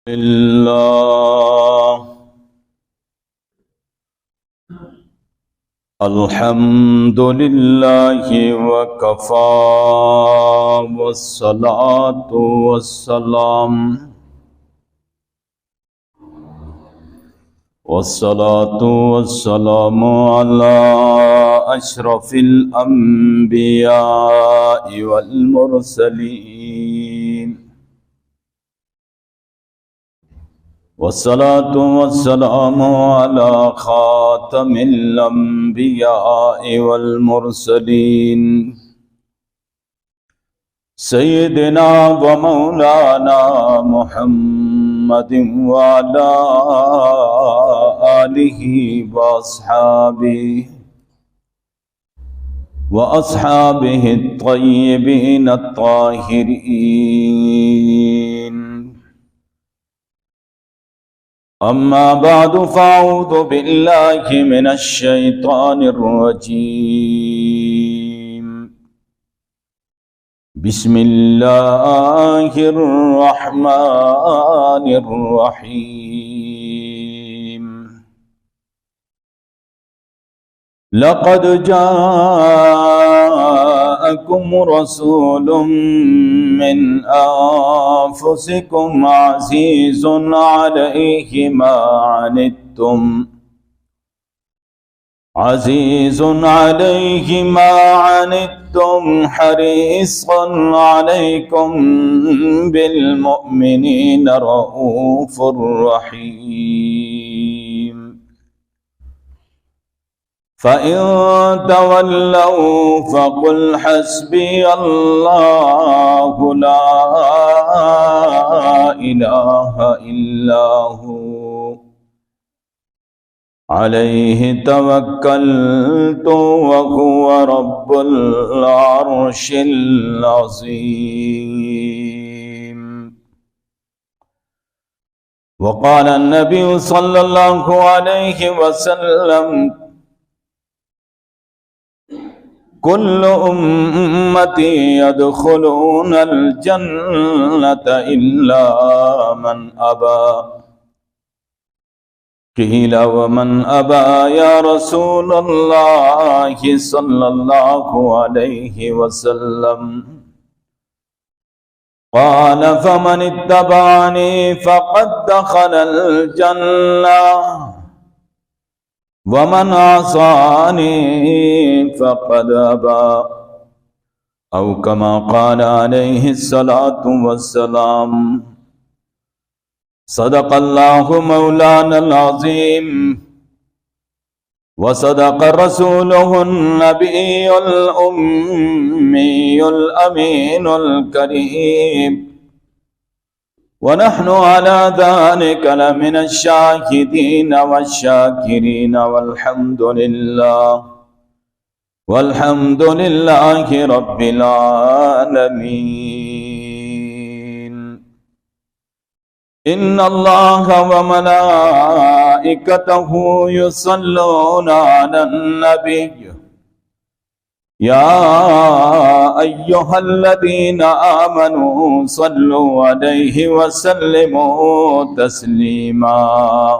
الله الحمد لله وكفى والصلاة والسلام على أشرف الأنبياء والمرسلين والصلاة والسلام على خاتم الأنبياء والمرسلين سيدنا ومولانا محمد وعلى آله وأصحابه الطيبين الطاهرين. أما بعد فأعوذ بالله من الشيطان الرجيم. بسم الله الرحمن الرحيم. لقد جاءكم رسول من أنفسكم عزيز عليه ما عنتم حريص عليكم بالمؤمنين رؤوف رحيم. فإن تولوا فقل حسبي الله لا إله إلا هو عليه توكلت وهو رب العرش العظيم. وقال النبي صلى الله عليه وسلم: كل أمتي يدخلون الجنة إلا من أبى. قيل ومن أبى يا رسول الله صلى الله عليه وسلم؟ قال فمن اتبعني فقد دخل الجنة ومن عصاني فقد أبى، أو كما قال عليه الصلاة والسلام. صدق الله مولانا العظيم وصدق رسوله النبي الأمي الأمين الكريم، ونحن على ذلك لمن الشاهدين والشاكرين، والحمد لله رب العالمين. إن الله وملائكته يصلون على النبي يا أيها الذين آمنوا صلوا عليه وسلموا تسلیما.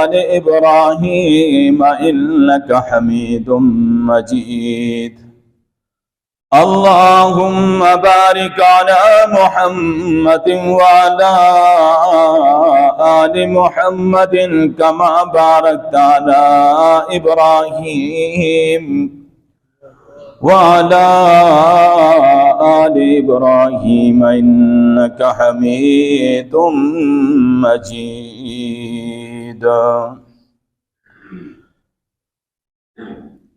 آل إبراهيم إنك حميد مجيد. اللهم بارك على محمد وعلى آل محمد كما باركت على إبراهيم وعلى آل إبراهيم إنك حميد مجيد.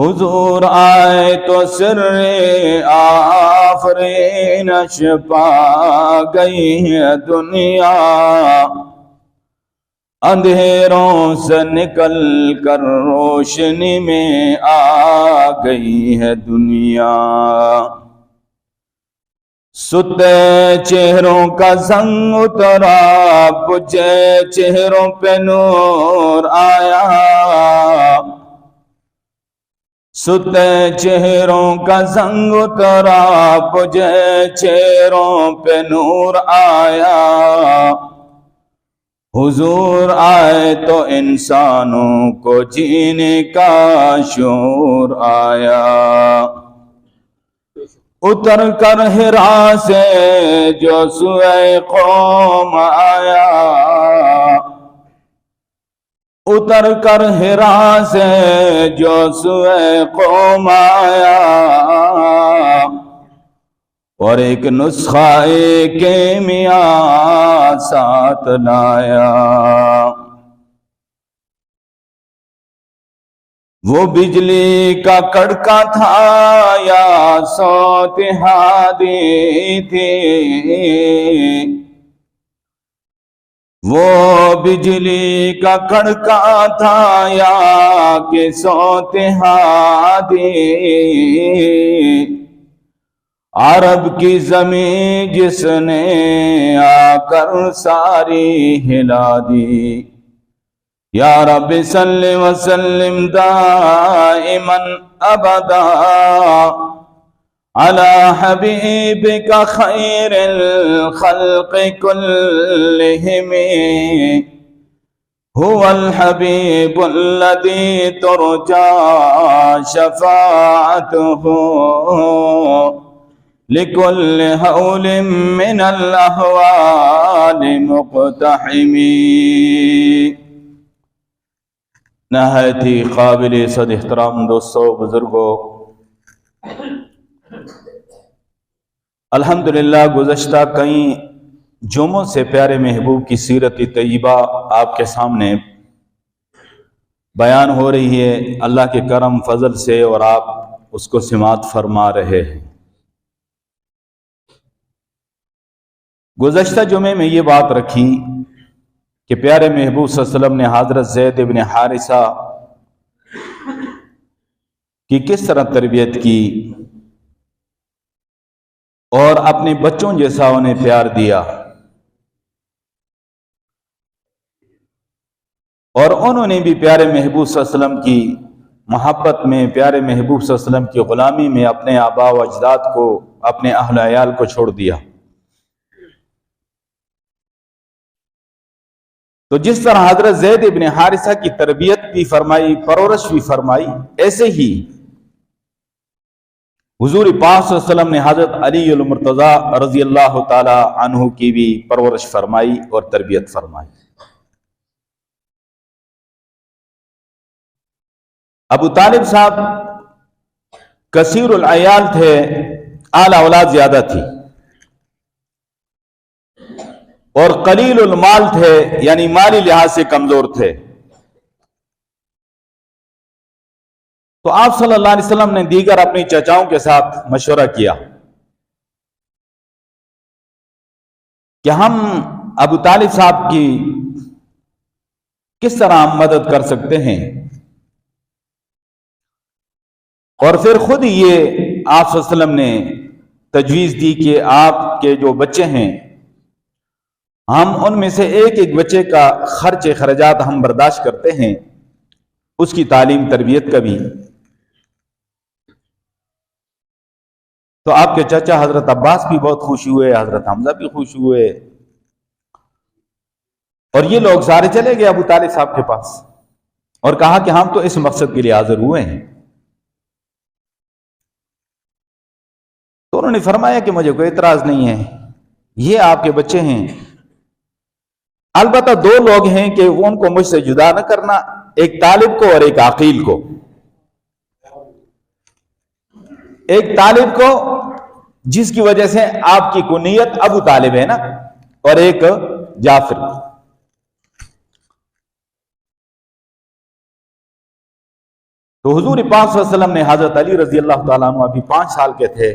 حضور آئے تو سر آفرین چھپا گئی ہے دنیا، اندھیروں سے نکل کر روشنی میں آ گئی ہے دنیا۔ ستے چہروں کا زنگ اترا، بجھے چہروں پہ نور آیا، ستے چہروں کا زنگ اترا، بجھے چہروں پہ نور آیا۔ حضور آئے تو انسانوں کو جینے کا شعور آیا۔ اتر کر حرا سے جو سوئے قوم آیا، اتر کر حرا سے جو سوئے قوم آیا، اور ایک نسخہ کیمیا ساتھ لایا۔ وہ بجلی کا کڑکا تھا یا صوت ہادی تھی، وہ بجلی کا کڑکا تھا یا کہ صوت ہادی، عرب کی زمین جس نے آ کر ساری ہلا دی۔ یا رب صلی وسلم دائما ابدا علی حبیبک خیر الخلق کلہم، هو الحبیب الذی ترجا شفاعته لکل حول من الاحوال مقتحم۔ نہایت ہی قابل صد احترام دوستو، بزرگوں، الحمدللہ گزشتہ کئی جمعوں سے پیارے محبوب کی سیرت طیبہ آپ کے سامنے بیان ہو رہی ہے اللہ کے کرم فضل سے، اور آپ اس کو سماعت فرما رہے ہیں۔ گزشتہ جمعے میں یہ بات رکھی کہ پیارے محبوب صلی اللہ علیہ وسلم نے حضرت زید بن حارثہ کی کس طرح تربیت کی اور اپنے بچوں جیسا انہیں پیار دیا، اور انہوں نے بھی پیارے محبوب صلی اللہ علیہ وسلم کی محبت میں، پیارے محبوب صلی اللہ علیہ وسلم کی غلامی میں اپنے آباء و اجداد کو، اپنے اہل و عیال کو چھوڑ دیا۔ تو جس طرح حضرت زید بن حارثہ کی تربیت بھی فرمائی، پرورش بھی فرمائی، ایسے ہی حضور پاک صلی اللہ علیہ وسلم نے حضرت علی المرتضیٰ رضی اللہ تعالی عنہ کی بھی پرورش فرمائی اور تربیت فرمائی۔ ابو طالب صاحب کثیر العیال تھے، آل اولاد زیادہ تھی، اور قلیل المال تھے، یعنی مالی لحاظ سے کمزور تھے۔ تو آپ صلی اللہ علیہ وسلم نے دیگر اپنی چچاؤں کے ساتھ مشورہ کیا کہ ہم ابو طالب صاحب کی کس طرح ہم مدد کر سکتے ہیں، اور پھر خود یہ آپ صلی اللہ علیہ وسلم نے تجویز دی کہ آپ کے جو بچے ہیں، ہم ان میں سے ایک ایک بچے کا خرچات ہم برداشت کرتے ہیں، اس کی تعلیم تربیت کا بھی۔ تو آپ کے چچا حضرت عباس بھی بہت خوش ہوئے، حضرت حمزہ بھی خوش ہوئے، اور یہ لوگ سارے چلے گئے ابو طالب صاحب کے پاس اور کہا کہ ہم تو اس مقصد کے لیے حاضر ہوئے ہیں۔ تو انہوں نے فرمایا کہ مجھے کوئی اعتراض نہیں ہے، یہ آپ کے بچے ہیں، البتہ دو لوگ ہیں کہ ان کو مجھ سے جدا نہ کرنا، ایک طالب کو اور ایک عقیل کو۔ ایک طالب کو جس کی وجہ سے آپ کی کنیت ابو طالب ہے نا، اور ایک جعفر۔ تو حضور پاک صلی اللہ علیہ وسلم نے حضرت علی رضی اللہ تعالیٰ عنہ ابھی 5 سال کے تھے،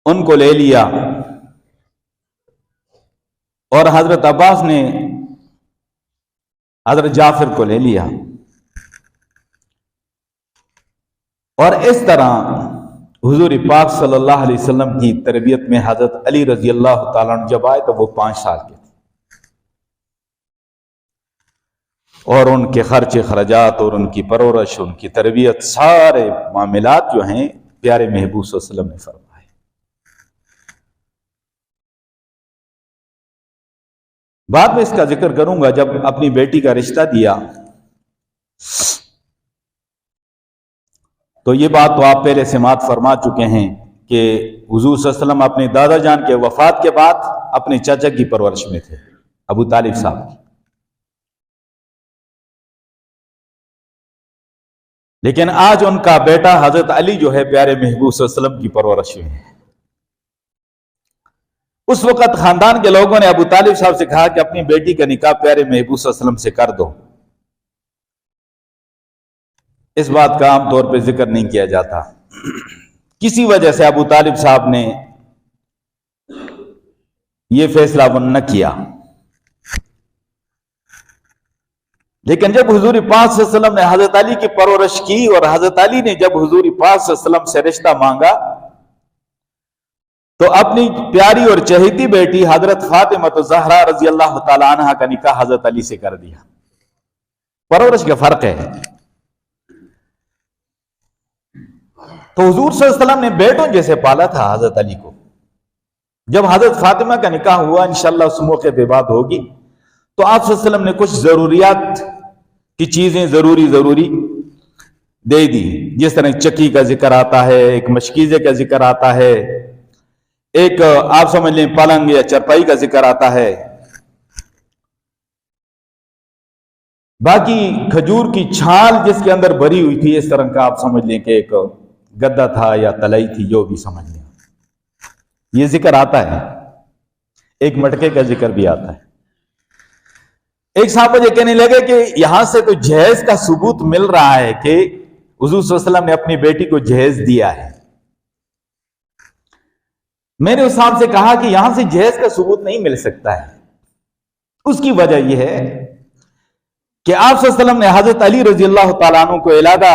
ان کو لے لیا، اور حضرت عباس نے حضرت جعفر کو لے لیا، اور اس طرح حضور پاک صلی اللہ علیہ وسلم کی تربیت میں حضرت علی رضی اللہ تعالیٰ عنہ جب آئے تو وہ 5 سال کے تھے، اور ان کے خرچ خرجات اور ان کی پرورش، ان کی تربیت، سارے معاملات جو ہیں پیارے محبوب صلی اللہ علیہ وسلم نے فرمائے۔ بعد میں اس کا ذکر کروں گا، جب اپنی بیٹی کا رشتہ دیا تو یہ بات تو آپ پہلے سماعت فرما چکے ہیں کہ حضور صلی اللہ علیہ وسلم اپنے دادا جان کے وفات کے بعد اپنے چچا کی پرورش میں تھے، ابو طالب صاحب کی، لیکن آج ان کا بیٹا حضرت علی جو ہے پیارے محبوب صلی اللہ علیہ وسلم کی پرورش میں ہے۔ اس وقت خاندان کے لوگوں نے ابو طالب صاحب سے کہا کہ اپنی بیٹی کا نکاح پیارے محبوب صلی اللہ علیہ وسلم سے کر دو۔ اس بات کا عام طور پہ ذکر نہیں کیا جاتا، کسی وجہ سے ابو طالب صاحب نے یہ فیصلہ نہ کیا، لیکن جب حضور پاک صلی اللہ علیہ وسلم نے حضرت علی کی پرورش کی، اور حضرت علی نے جب حضور پاک صلی اللہ علیہ وسلم سے رشتہ مانگا، تو اپنی پیاری اور چہیتی بیٹی حضرت فاطمہ الزہرا رضی اللہ تعالی عنہا کا نکاح حضرت علی سے کر دیا۔ پرورش کا فرق ہے۔ تو حضور صلی اللہ علیہ وسلم نے بیٹوں جیسے پالا تھا حضرت علی کو۔ جب حضرت فاطمہ کا نکاح ہوا، انشاءاللہ اس موقع پہ بات ہوگی، تو آپ صلی اللہ علیہ وسلم نے کچھ ضروریات کی چیزیں ضروری دے دی، جس طرح چکی کا ذکر آتا ہے، ایک مشکیزے کا ذکر آتا ہے، ایک آپ سمجھ لیں پلنگ یا چرپائی کا ذکر آتا ہے، باقی کھجور کی چھال جس کے اندر بھری ہوئی تھی، اس طرح کا آپ سمجھ لیں کہ ایک گدا تھا یا تلائی تھی، جو بھی سمجھ لیں، یہ ذکر آتا ہے۔ ایک مٹکے کا ذکر بھی آتا ہے۔ ایک صاحب مجھے کہنے لگے کہ یہاں سے تو جہیز کا ثبوت مل رہا ہے کہ حضور صلی اللہ علیہ وسلم نے اپنی بیٹی کو جہیز دیا ہے۔ میں نے اس صاحب سے کہا کہ یہاں سے جہیز کا ثبوت نہیں مل سکتا ہے۔ اس کی وجہ یہ ہے کہ آپ صلی اللہ علیہ وسلم نے حضرت علی رضی اللہ تعالیٰ عنہ کو علیحدہ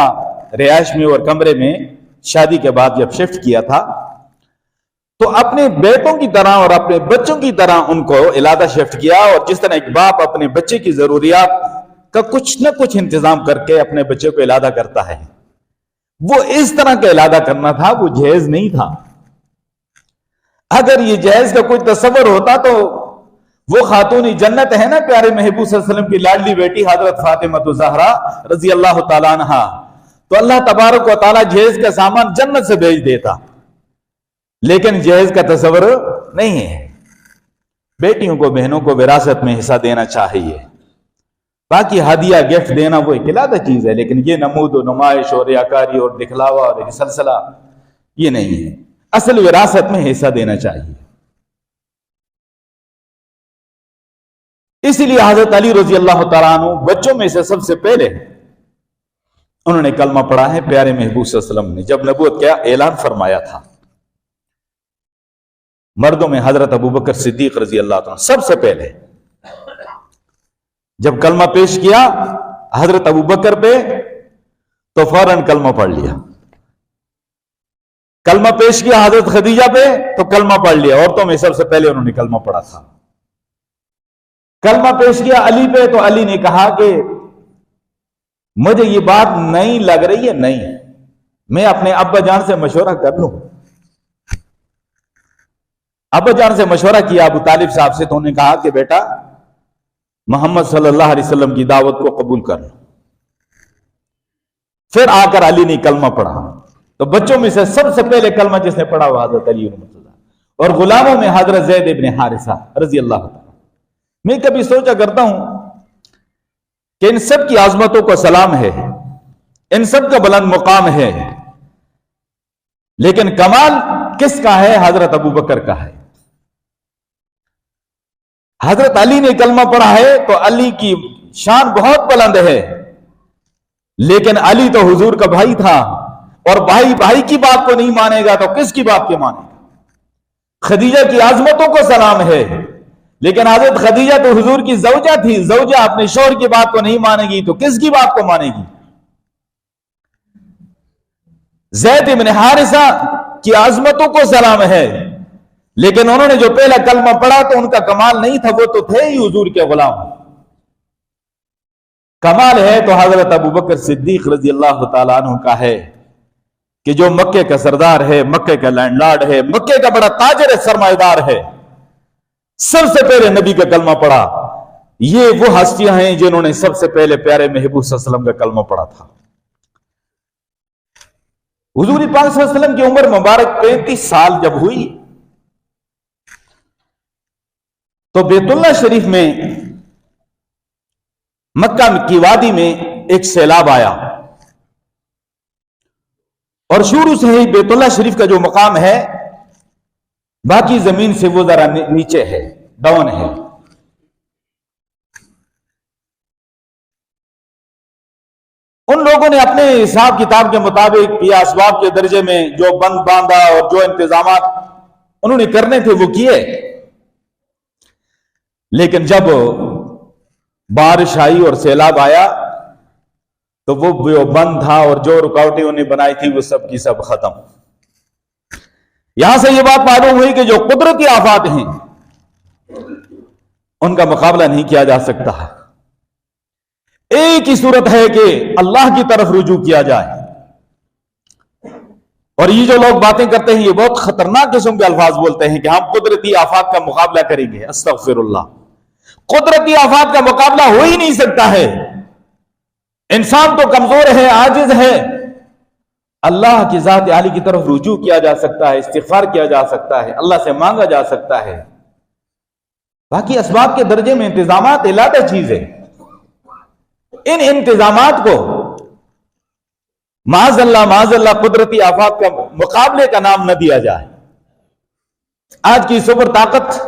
رہائش میں اور کمرے میں شادی کے بعد جب شفٹ کیا تھا، تو اپنے بیٹوں کی طرح اور اپنے بچوں کی طرح ان کو علیحدہ شفٹ کیا، اور جس طرح ایک باپ اپنے بچے کی ضروریات کا کچھ نہ کچھ انتظام کر کے اپنے بچے کو علیحدہ کرتا ہے، وہ اس طرح کا علیحدہ کرنا تھا، وہ جہیز نہیں تھا۔ اگر یہ جہیز کا کوئی تصور ہوتا تو وہ خاتون جنت ہے نا پیارے محبوب صلی اللہ علیہ وسلم کی لاڈلی بیٹی حضرت فاطمہ الزہرا رضی اللہ تعالیٰ عنہا، تو اللہ تبارک و تعالیٰ جہیز کا سامان جنت سے بھیج دیتا، لیکن جہیز کا تصور نہیں ہے۔ بیٹیوں کو، بہنوں کو وراثت میں حصہ دینا چاہیے، باقی ہدیہ گفٹ دینا وہ ایک علیحدہ چیز ہے، لیکن یہ نمود و نمائش اور ریاکاری اور دکھلاوا اور ایک سلسلہ یہ نہیں ہے۔ اصل وراثت میں حصہ دینا چاہیے۔ اسی لیے حضرت علی رضی اللہ تعالیٰ عنہ بچوں میں سے سب سے پہلے انہوں نے کلمہ پڑھا ہے پیارے محبوب صلی اللہ علیہ وسلم نے جب نبوت کا اعلان فرمایا تھا۔ مردوں میں حضرت ابوبکر صدیق رضی اللہ تعالیٰ سب سے پہلے جب کلمہ پیش کیا حضرت ابوبکر پہ، تو فوراً کلمہ پڑھ لیا۔ کلمہ پیش کیا حضرت خدیجہ پہ، تو کلمہ پڑھ لیا۔ عورتوں میں سب سے پہلے انہوں نے کلمہ پڑھا تھا۔ کلمہ پیش کیا علی پہ، تو علی نے کہا کہ مجھے یہ بات نہیں لگ رہی ہے، نہیں، میں اپنے ابا جان سے مشورہ کر لوں۔ ابا جان سے مشورہ کیا ابو طالب صاحب سے، تو انہوں نے کہا کہ بیٹا محمد صلی اللہ علیہ وسلم کی دعوت کو قبول کر لو۔ پھر آ کر علی نے کلمہ پڑھا، تو بچوں میں سے سب سے پہلے کلمہ جس نے پڑھا وہ حضرت علی رضی اللہ، اور غلاموں میں حضرت زید ابن حارثہ رضی اللہ تعالی۔ میں کبھی سوچا کرتا ہوں کہ ان سب کی عظمتوں کو سلام ہے، ان سب کا بلند مقام ہے، لیکن کمال کس کا ہے؟ حضرت ابوبکر کا ہے۔ حضرت علی نے کلمہ پڑھا ہے تو علی کی شان بہت بلند ہے، لیکن علی تو حضور کا بھائی تھا، اور بھائی بھائی کی بات کو نہیں مانے گا تو کس کی بات کے مانے گا؟ خدیجہ کی عظمتوں کو سلام ہے، لیکن حضرت خدیجہ تو حضور کی زوجہ تھی، زوجہ اپنے شوہر کی بات کو نہیں مانے گی تو کس کی بات کو مانے گی؟ زید بن حارثہ کی عظمتوں کو سلام ہے، لیکن انہوں نے جو پہلا کلمہ پڑھا تو ان کا کمال نہیں تھا، وہ تو تھے ہی حضور کے غلام۔ کمال ہے تو حضرت ابوبکر صدیق رضی اللہ تعالیٰ عنہ کا ہے کہ جو مکے کا سردار ہے، مکے کا لینڈ لارڈ ہے، مکے کا بڑا تاجر سرمایہ دار ہے، سب سے پہلے نبی کا کلمہ پڑھا۔ یہ وہ ہستیاں ہیں جنہوں نے سب سے پہلے پیارے محبوب صلی اللہ علیہ وسلم کا کلمہ پڑھا تھا۔ حضور پاک صلی اللہ علیہ وسلم کی عمر مبارک 35 سال جب ہوئی تو بیت اللہ شریف میں مکہ کی وادی میں ایک سیلاب آیا، اور شروع سے ہی بیت اللہ شریف کا جو مقام ہے باقی زمین سے وہ ذرا نیچے ہے، ڈاؤن ہے۔ ان لوگوں نے اپنے حساب کتاب کے مطابق یا اسباب کے درجے میں جو بند باندھا اور جو انتظامات انہوں نے کرنے تھے وہ کیے، لیکن جب بارش آئی اور سیلاب آیا تو وہ جو بند تھا اور جو رکاوٹیں انہیں بنائی تھی وہ سب کی سب ختم۔ یہاں سے یہ بات معلوم ہوئی کہ جو قدرتی آفات ہیں ان کا مقابلہ نہیں کیا جا سکتا، ایک ہی صورت ہے کہ اللہ کی طرف رجوع کیا جائے۔ اور یہ جو لوگ باتیں کرتے ہیں یہ بہت خطرناک قسم کے الفاظ بولتے ہیں کہ ہم قدرتی آفات کا مقابلہ کریں گے، استغفر اللہ۔ قدرتی آفات کا مقابلہ ہو ہی نہیں سکتا ہے، انسان تو کمزور ہے، عاجز ہے، اللہ کی ذات عالی کی طرف رجوع کیا جا سکتا ہے، استغفار کیا جا سکتا ہے، اللہ سے مانگا جا سکتا ہے۔ باقی اسباب کے درجے میں انتظامات علیحدہ چیز ہے، ان انتظامات کو معاذ اللہ قدرتی آفات کا مقابلے کا نام نہ دیا جائے۔ آج کی سپر طاقت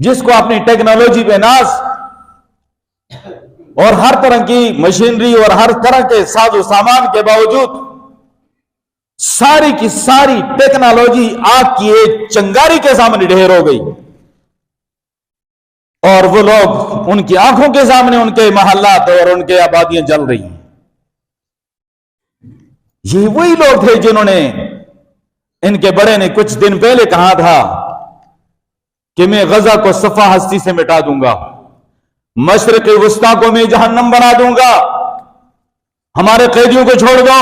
جس کو اپنی ٹیکنالوجی پہ ناز اور ہر طرح کی مشینری اور ہر طرح کے ساز و سامان کے باوجود ساری کی ساری ٹیکنالوجی آگ کی ایک چنگاری کے سامنے ڈھیر ہو گئی، اور وہ لوگ ان کی آنکھوں کے سامنے ان کے محلات اور ان کے آبادیاں جل رہی ہیں۔ یہ وہی لوگ تھے جنہوں نے، ان کے بڑے نے کچھ دن پہلے کہا تھا کہ میں غزہ کو صفحہ ہستی سے مٹا دوں گا، مشرق وسطیٰ کو میں جہنم بنا دوں گا، ہمارے قیدیوں کو چھوڑ دو۔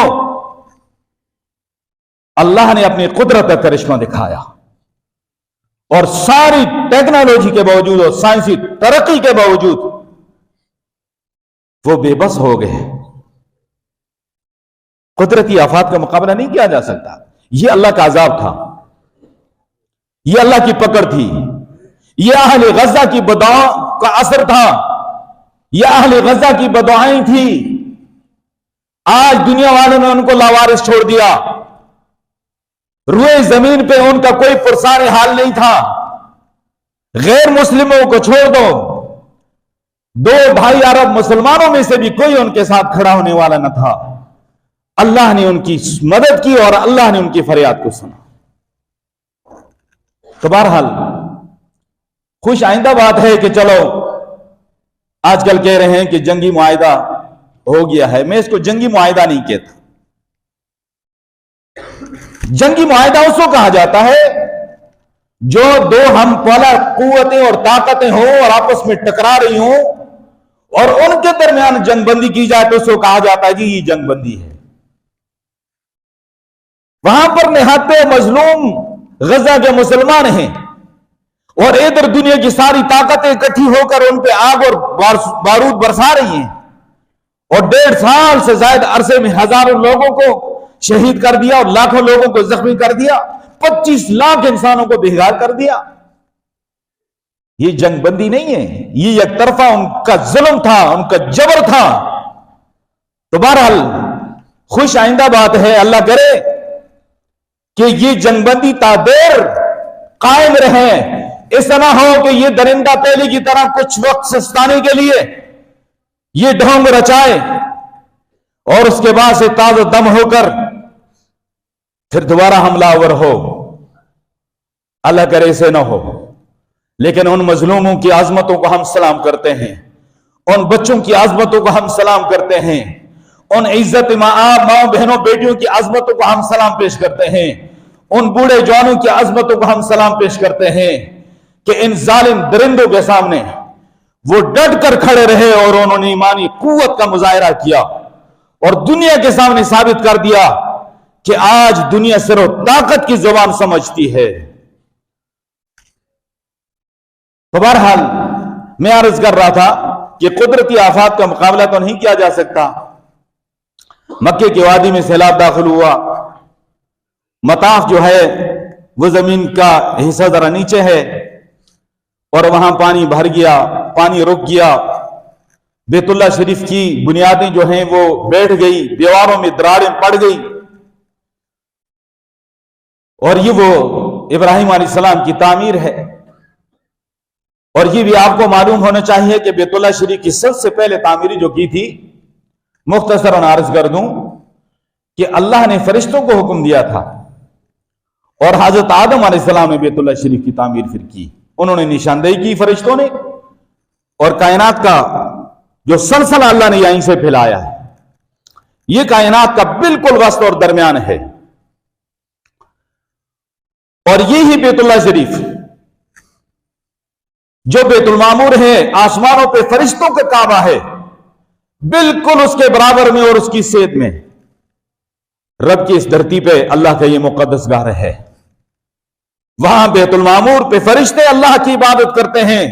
اللہ نے اپنی قدرت کا کرشمہ دکھایا، اور ساری ٹیکنالوجی کے باوجود اور سائنسی ترقی کے باوجود وہ بے بس ہو گئے۔ قدرتی آفات کا مقابلہ نہیں کیا جا سکتا، یہ اللہ کا عذاب تھا، یہ اللہ کی پکڑ تھی، یہ اہل غزہ کی بدعاؤں کا اثر تھا، یہ اہل غزہ کی بدعائیں تھی۔ آج دنیا والوں نے ان کو لاوارث چھوڑ دیا، روئے زمین پہ ان کا کوئی پرسان حال نہیں تھا۔ غیر مسلموں کو چھوڑ دو، دو بھائی عرب مسلمانوں میں سے بھی کوئی ان کے ساتھ کھڑا ہونے والا نہ تھا۔ اللہ نے ان کی مدد کی اور اللہ نے ان کی فریاد کو سنا۔ تو بہرحال خوش آئندہ بات ہے کہ چلو آج کل کہہ رہے ہیں کہ جنگی معاہدہ ہو گیا ہے، میں اس کو جنگی معاہدہ نہیں کہتا۔ جنگی معاہدہ اس کو کہا جاتا ہے جو دو ہم پالا قوتیں اور طاقتیں ہوں اور آپس میں ٹکرا رہی ہوں اور ان کے درمیان جنگ بندی کی جائے تو اس کو کہا جاتا ہے جی یہ جنگ بندی ہے۔ وہاں پر نہایت مظلوم غزہ کے مسلمان ہیں اور ادھر دنیا کی ساری طاقتیں اکٹھی ہو کر ان پہ آگ اور بارود برسا رہی ہیں، اور 1.5 سال سے زائد عرصے میں ہزاروں لوگوں کو شہید کر دیا اور لاکھوں لوگوں کو زخمی کر دیا، 25 لاکھ انسانوں کو بےگار کر دیا۔ یہ جنگ بندی نہیں ہے، یہ ایک طرفہ ان کا ظلم تھا، ان کا جبر تھا۔ تو بہرحال خوش آئندہ بات ہے، اللہ کرے کہ یہ جنگ بندی تا دیر قائم رہے، ایسا نہ ہو کہ یہ درندہ پہلے کی طرح کچھ وقت سستانے کے لیے یہ ڈھونگ رچائے اور اس کے بعد سے تازہ دم ہو کر پھر دوبارہ حملہ آور ہو، اللہ کرے سے نہ ہو۔ لیکن ان مظلوموں کی عظمتوں کو ہم سلام کرتے ہیں، ان بچوں کی عظمتوں کو ہم سلام کرتے ہیں، ان عزت ماں بہنوں بیٹیوں کی عظمتوں کو ہم سلام پیش کرتے ہیں، ان بوڑھے جوانوں کی عظمتوں کو ہم سلام پیش کرتے ہیں کہ ان ظالم درندوں کے سامنے وہ ڈٹ کر کھڑے رہے اور انہوں نے ایمانی قوت کا مظاہرہ کیا اور دنیا کے سامنے ثابت کر دیا کہ آج دنیا صرف طاقت کی زبان سمجھتی ہے۔ تو بہرحال میں عرض کر رہا تھا کہ قدرتی آفات کا مقابلہ تو نہیں کیا جا سکتا۔ مکے کی وادی میں سیلاب داخل ہوا، مطاف جو ہے وہ زمین کا حصہ ذرا نیچے ہے اور وہاں پانی بھر گیا، پانی رک گیا، بیت اللہ شریف کی بنیادیں جو ہیں وہ بیٹھ گئی، دیواروں میں دراڑیں پڑ گئی، اور یہ وہ ابراہیم علیہ السلام کی تعمیر ہے۔ اور یہ بھی آپ کو معلوم ہونا چاہیے کہ بیت اللہ شریف کی سب سے پہلے تعمیری جو کی تھی، مختصراً عرض کر دوں کہ اللہ نے فرشتوں کو حکم دیا تھا اور حضرت آدم علیہ السلام نے بیت اللہ شریف کی تعمیر پھر کی، انہوں نے نشاندہی کی فرشتوں نے، اور کائنات کا جو سلسلہ اللہ نے یہیں سے پھیلایا ہے، یہ کائنات کا بالکل وسط اور درمیان ہے۔ اور یہی بیت اللہ شریف جو بیت المعمور ہے، آسمانوں پہ فرشتوں کا کعبہ ہے، بالکل اس کے برابر میں اور اس کی سیدھ میں رب کی اس دھرتی پہ اللہ کا یہ مقدس گھر ہے۔ وہاں بیت المعمور پہ فرشتے اللہ کی عبادت کرتے ہیں،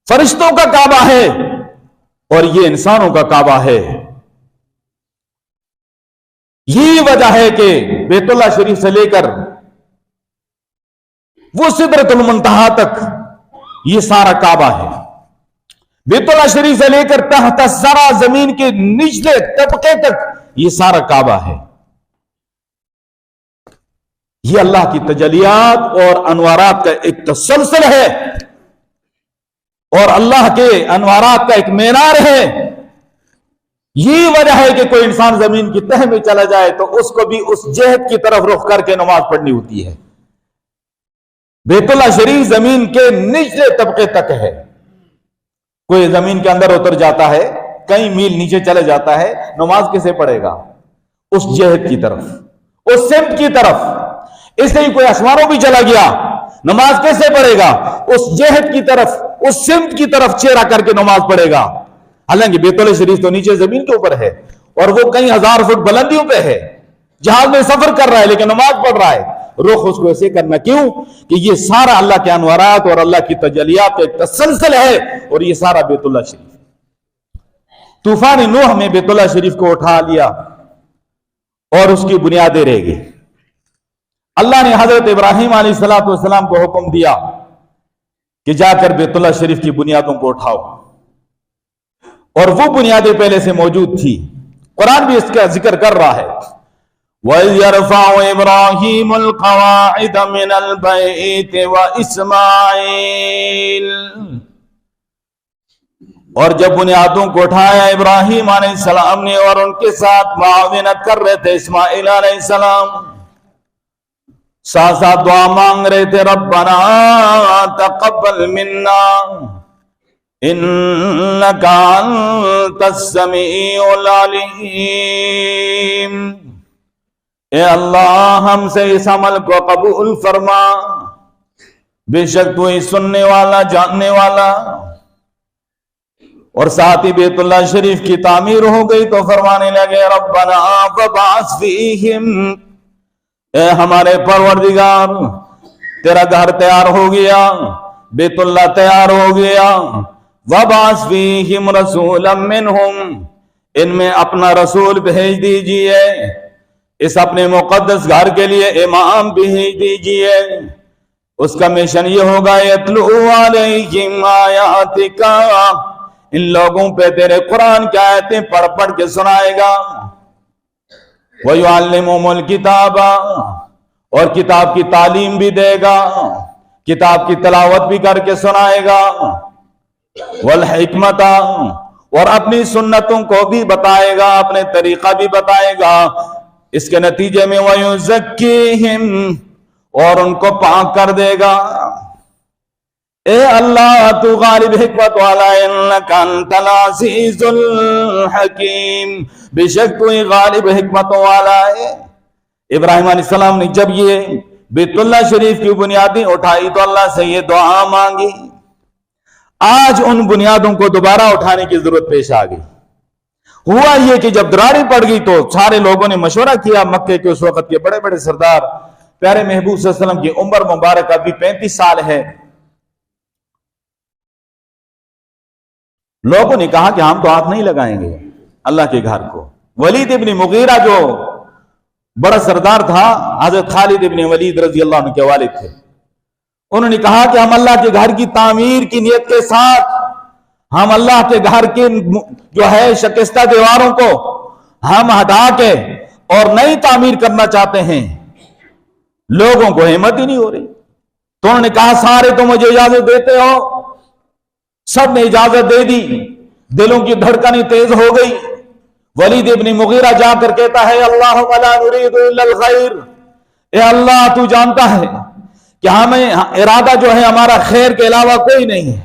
فرشتوں کا کعبہ ہے اور یہ انسانوں کا کعبہ ہے۔ یہی وجہ ہے کہ بیت اللہ شریف سے لے کر وہ سدرۃ المنتہا تک یہ سارا کعبہ ہے۔ بیت اللہ شریف سے لے کر تحت سرا زمین کے نچلے طبقے تک یہ سارا کعبہ ہے۔ یہ اللہ کی تجلیات اور انوارات کا ایک تسلسل ہے اور اللہ کے انوارات کا ایک مینار ہے۔ یہ وجہ ہے کہ کوئی انسان زمین کی تہ میں چلا جائے تو اس کو بھی اس جہت کی طرف رخ کر کے نماز پڑھنی ہوتی ہے۔ بیت اللہ شریف زمین کے نچلے طبقے تک ہے، کوئی زمین کے اندر اتر جاتا ہے، کئی میل نیچے چلے جاتا ہے، نماز کیسے پڑھے گا؟ اس جہت کی طرف، اس سمت کی طرف۔ اس لیے کوئی آسمانوں بھی چلا گیا، نماز کیسے پڑھے گا؟ اس جہت کی طرف، اس سمت کی طرف چہرہ کر کے نماز پڑھے گا۔ حالانکہ بیت اللہ شریف تو نیچے زمین کے اوپر ہے اور وہ کئی ہزار فٹ بلندیوں پہ ہے، جہاز میں سفر کر رہا ہے لیکن نماز پڑھ رہا ہے۔ رخ اس کو ایسے کرنا کیوں کہ یہ سارا اللہ کے انوارات اور اللہ کی تجلیات کا ایک تسلسل ہے، اور یہ سارا بیت اللہ شریف۔ طوفان نوح میں بیت اللہ شریف کو اٹھا لیا اور اس کی بنیادیں رہ گئی۔ اللہ نے حضرت ابراہیم علیہ السلام کو حکم دیا کہ جا کر بیت اللہ شریف کی بنیادوں کو اٹھاؤ، اور وہ بنیادیں پہلے سے موجود تھی۔ قرآن بھی اس کا ذکر کر رہا ہے، وَإِذْ يَرْفَعُ إِبْرَاهِيمُ الْقَوَاعِدَ مِنَ الْبَيْتِ وَإِسْمَاعِيلُ، اور جب بنیادوں کو اٹھایا ابراہیم علیہ السلام نے اور ان کے ساتھ معاونت کر رہے تھے اسماعیل علیہ السلام، ساتھ ساتھ دعا مانگ رہے تھے، ربنا تقبل منا انک انت السمیع العلیم، اے اللہ ہم سے اس عمل کو قبول فرما، بے شک تو ہی سننے والا جاننے والا۔ اور ساتھ ہی بیت اللہ شریف کی تعمیر ہو گئی تو فرمانے لگے، ربنا فبعث فیہم، اے ہمارے پروردگار تیرا گھر تیار ہو گیا، بیت اللہ تیار ہو گیا، وبعث فیہم رسولا منہم، ان میں اپنا رسول بھیج دیجئے، اس اپنے مقدس گھر کے لیے امام بھیج دیجئے۔ اس کا مشن یہ ہوگا، یتلو علیہم آیاتک، ان لوگوں پہ تیرے قرآن کی آیتیں پڑھ پڑھ کے سنائے گا، وَيُعَلِّمُهُمُ الْكِتَابَ، اور کتاب کی تعلیم بھی دے گا، کتاب کی تلاوت بھی کر کے سنائے گا، وَالْحِکْمَةَ، اور اپنی سنتوں کو بھی بتائے گا، اپنے طریقہ بھی بتائے گا۔ اس کے نتیجے میں وَيُزَكِّيهِمْ، اور ان کو پاک کر دے گا۔ اے اللہ تو غالب حکمت والا ہے، انک انت العزیز الحکیم، بے شک تو غالب حکمت والا ہے۔ ابراہیم علیہ السلام نے جب یہ بیت اللہ شریف کی بنیادیں اٹھائی تو اللہ سے یہ دعا مانگی۔ آج ان بنیادوں کو دوبارہ اٹھانے کی ضرورت پیش آ گئی۔ ہوا یہ کہ جب دراڑی پڑ گئی تو سارے لوگوں نے مشورہ کیا، مکے کے اس وقت کے بڑے بڑے سردار، پیارے محبوب صلی اللہ علیہ وسلم کی عمر مبارک ابھی 35 سال ہے۔ لوگوں نے کہا کہ ہم تو ہاتھ نہیں لگائیں گے اللہ کے گھر کو۔ ولید ابن مغیرہ جو بڑا سردار تھا، حضرت خالد ابن ولید رضی اللہ عنہ کے والد تھے، انہوں نے کہا کہ ہم اللہ کے گھر کی تعمیر کی نیت کے ساتھ، ہم اللہ کے گھر کے جو ہے شکستہ دیواروں کو ہم ہٹا کے اور نئی تعمیر کرنا چاہتے ہیں۔ لوگوں کو ہمت ہی نہیں ہو رہی، تو انہوں نے کہا سارے تو مجھے اجازت دیتے ہو؟ سب نے اجازت دے دی، دلوں کی دھڑکنیں تیز ہو گئی۔ ولید ابن مغیرہ جا کر کہتا ہے اللہم لا نرید الا الخیر، اے اللہ تو جانتا ہے کہ ہمیں ارادہ جو ہے ہمارا خیر کے علاوہ کوئی نہیں ہے،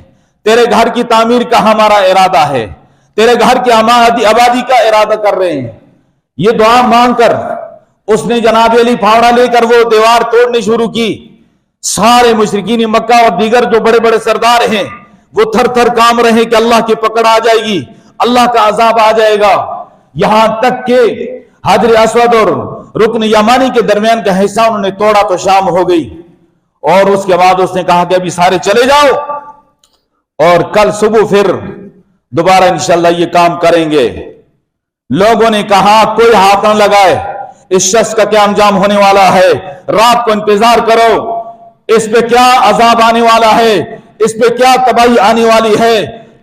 تیرے گھر کی تعمیر کا ہمارا ارادہ ہے، تیرے گھر کی آبادی کا ارادہ کر رہے ہیں۔ یہ دعا مانگ کر اس نے جناب علی پھاوڑا لے کر وہ دیوار توڑنی شروع کی۔ سارے مشرکین مکہ اور دیگر جو بڑے بڑے سردار ہیں وہ تھر تھر کام رہے کہ اللہ کی پکڑ آ جائے گی، اللہ کا عذاب آ جائے گا۔ یہاں تک کہ حجر اسود اور رکن یمانی کے درمیان کا حصہ انہوں نے توڑا تو شام ہو گئی، اور اس کے بعد اس نے کہا کہ ابھی سارے چلے جاؤ اور کل صبح پھر دوبارہ انشاءاللہ یہ کام کریں گے۔ لوگوں نے کہا کوئی ہاتھ نہ لگائے، اس شخص کا کیا انجام ہونے والا ہے، رات کو انتظار کرو، اس پہ کیا عذاب آنے والا ہے، اس پہ کیا تباہی آنے والی ہے،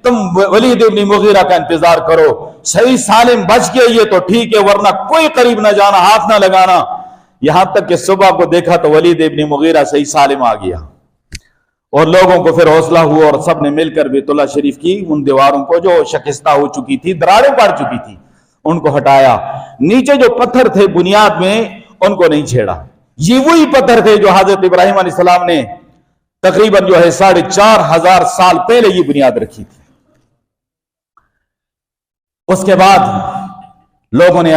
تم ولید ابن مغیرہ کا انتظار کرو، صحیح سالم بچ گئے یہ تو ٹھیک ہے، ورنہ کوئی قریب نہ جانا، ہاتھ نہ لگانا۔ یہاں تک کہ صبح کو دیکھا تو ولید ابن مغیرہ صحیح سالم آ گیا، اور لوگوں کو پھر حوصلہ ہوا اور سب نے مل کر بیت اللہ شریف کی ان دیواروں کو جو شکستہ ہو چکی تھی، دراڑیں پڑ چکی تھی، ان کو ہٹایا۔ نیچے جو پتھر تھے بنیاد میں ان کو نہیں چھیڑا، یہ وہی پتھر تھے جو حضرت ابراہیم علیہ السلام نے تقریباً جو ہے 4500 سال پہلے یہ بنیاد رکھی تھی۔ اس کے بعد لوگوں نے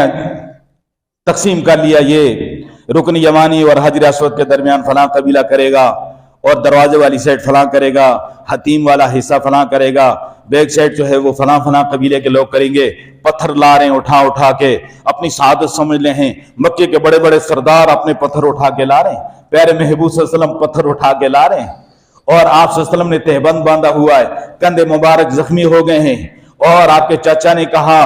تقسیم کر لیا، یہ رکن یمانی اور حجر اسود کے درمیان فلاں قبیلہ کرے گا، اور دروازے والی سائڈ فلاں کرے گا، حتیم والا حصہ فلاں کرے گا، بیک سائڈ جو ہے وہ فلاں فلاں قبیلے کے لوگ کریں گے۔ پتھر لا رہے ہیں اٹھا اٹھا کے، اپنی سعادت سمجھ لے ہیں، مکے کے بڑے بڑے سردار اپنے پتھر اٹھا کے لا رہے ہیں، پیارے محبوب صلی اللہ علیہ وسلم پتھر اٹھا کے لا رہے ہیں، اور آپ صلی اللہ علیہ وسلم نے تہبند باندھا ہوا ہے، کندھے مبارک زخمی ہو گئے ہیں، اور آپ کے چچا نے کہا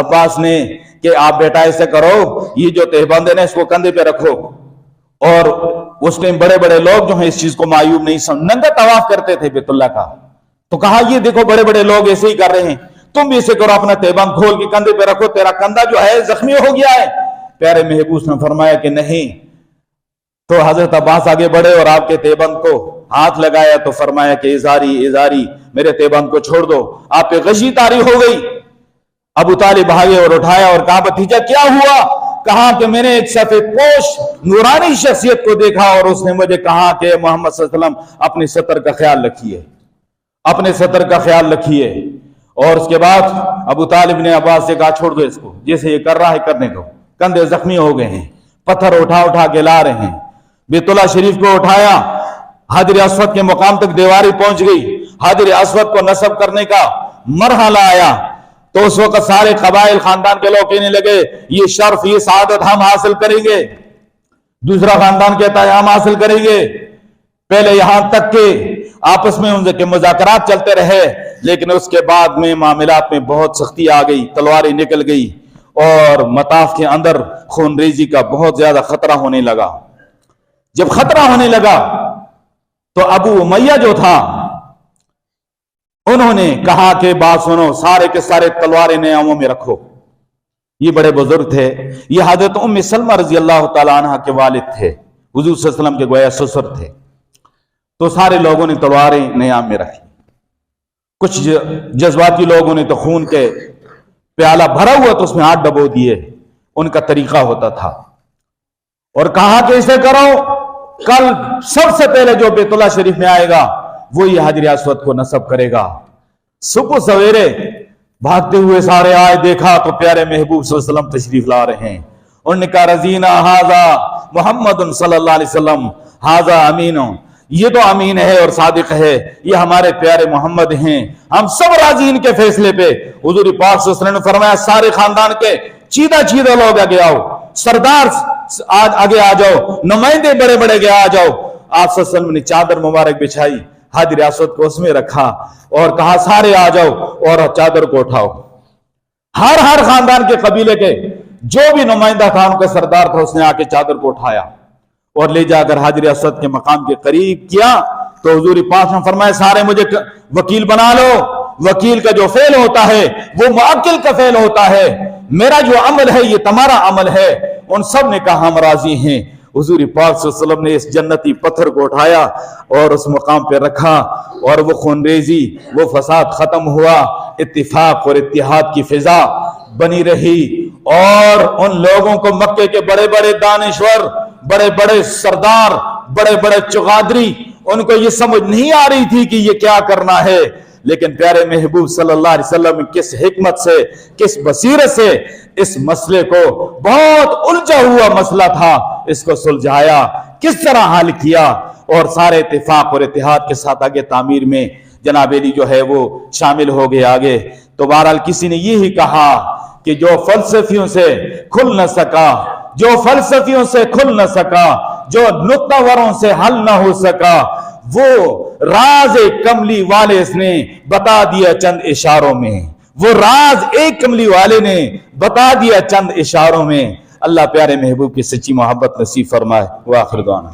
عباس نے کہ آپ بیٹا ایسے کرو، یہ جو تہبند ہے نا اس کو کندھے پہ رکھو۔ اور اس ٹائم بڑے بڑے لوگ جو ہیں اس چیز کو معیوب نہیں ننگا طواف کرتے تھے بیت اللہ کا، تو کہا یہ دیکھو بڑے بڑے لوگ ایسے ہی کر رہے ہیں، تم بھی اسے کرو، اپنا تہبند کھول کے کندھے پہ رکھو، تیرا کندھا جو ہے زخمی ہو گیا ہے۔ پیارے محبوب نے فرمایا کہ نہیں، تو حضرت عباس آگے بڑھے اور آپ کے تہبند کو ہاتھ لگایا تو فرمایا کہ ازاری ازاری، میرے تہبند کو چھوڑ دو۔ آپ پہ غشی طاری ہو گئی۔ ابو طالب بھاگے اور اٹھایا اور کہا بھتیجا کیا ہوا؟ کہا کہ میں نے ایک سفید پوش نورانی شخصیت کو دیکھا اور اس نے مجھے کہا کہ محمد صلی اللہ علیہ وسلم اپنے سطر کا خیال رکھیے، اپنے سطر کا خیال رکھیے۔ اور اس کے بعد ابو طالب نے عباس سے کہا چھوڑ دو اس کو، جیسے یہ کر رہا ہے کرنے دو، کندھے زخمی ہو گئے ہیں، پتھر اٹھا اٹھا کے لا رہے ہیں۔ بیت اللہ شریف کو اٹھایا، حجر اسود کے مقام تک دیواری پہنچ گئی، حجر اسود کو نصب کرنے کا مرحلہ آیا تو اس وقت سارے قبائل خاندان کے لوگ کہنے لگے یہ شرف یہ سعادت ہم حاصل کریں گے، دوسرا خاندان کہتا ہے ہم حاصل کریں گے۔ پہلے یہاں تک کہ آپس میں ان کے مذاکرات چلتے رہے، لیکن اس کے بعد میں معاملات میں بہت سختی آ گئی، تلواریں نکل گئی اور مطاف کے اندر خون ریزی کا بہت زیادہ خطرہ ہونے لگا۔ جب خطرہ ہونے لگا تو ابو امیہ جو تھا انہوں نے کہا کہ بات سنو، سارے کے سارے تلواریں نیاموں میں رکھو۔ یہ بڑے بزرگ تھے، یہ حضرت ام سلمہ رضی اللہ تعالی عنہ کے والد تھے، حضور صلی اللہ علیہ وسلم کے گویا سسر تھے۔ تو سارے لوگوں نے تلواریں نیام میں رکھی کچھ جذباتی لوگوں نے تو خون کے پیالہ بھرا ہوا تو اس میں ہاتھ ڈبو دیے، ان کا طریقہ ہوتا تھا، اور کہا کہ اسے کرو، کل سب سے پہلے جو بیت اللہ شریف میں آئے گا وہی حجر اسود کو نصب کرے گا۔ صبح سویرے بھاگتے ہوئے سارے آئے، دیکھا تو پیارے محبوب صلی اللہ علیہ وسلم تشریف لا رہے ہیں۔ انہوں نے کہا رضینا ھذا محمد صلی اللہ علیہ وسلم ھذا امین، یہ تو امین ہے اور صادق ہے، یہ ہمارے پیارے محمد ہیں، ہم سب راضی ان کے فیصلے پہ۔ حضور پاک صلی اللہ علیہ وسلم نے فرمایا سارے خاندان کے چیدہ لوگ آگے آؤ، سردار آگے آ جاؤ، نمائندے بڑے بڑے آگے آ جاؤ۔ آپ صلی اللہ علیہ وسلم نے چادر مبارک بچھائی، حجر اسود کو اس میں رکھا اور کہا سارے آ جاؤ اور چادر کو اٹھاؤ۔ ہر خاندان کے قبیلے کے جو بھی نمائندہ تھا، ان کا سردار تھا، اس نے آ کے چادر کو اٹھایا اور لے جا کر حجر اسود کے مقام کے قریب کیا تو حضور پاک نے فرمایا سارے مجھے وکیل بنا لو۔ وکیل کا جو فعل ہوتا ہے وہ معقل کا فعل ہوتا ہے، میرا جو عمل ہے یہ تمہارا عمل ہے۔ ان سب نے کہا ہم راضی ہیں۔ حضور پاک صلی اللہ علیہ وسلم نے اس جنتی پتھر کو اٹھایا اور اس مقام پہ رکھا، اور وہ خونریزی، وہ فساد ختم ہوا، اتفاق اور اتحاد کی فضا بنی رہی۔ اور ان لوگوں کو مکے کے بڑے بڑے دانشور، بڑے بڑے سردار، بڑے بڑے چغادری، ان کو یہ سمجھ نہیں آ رہی تھی کہ یہ کیا کرنا ہے، لیکن پیارے محبوب صلی اللہ علیہ وسلم کس حکمت سے، کس بصیرت سے اس مسئلے کو، بہت الجھا ہوا مسئلہ تھا، اس کو سلجھایا، کس طرح حل کیا، اور سارے اتفاق اور اتحاد کے ساتھ آگے تعمیر میں جناب علی جو ہے وہ شامل ہو گئے آگے۔ تو بہرحال کسی نے یہی کہا کہ جو فلسفیوں سے کھل نہ سکا، جو فلسفیوں سے کھل نہ سکا، جو نقطہ وروں سے حل نہ ہو سکا، وہ راز کملی والے اس نے بتا دیا چند اشاروں میں، وہ راز ایک کملی والے نے بتا دیا چند اشاروں میں۔ اللہ پیارے محبوب کی سچی محبت نصیب فرمائے۔ وآخر دعوانا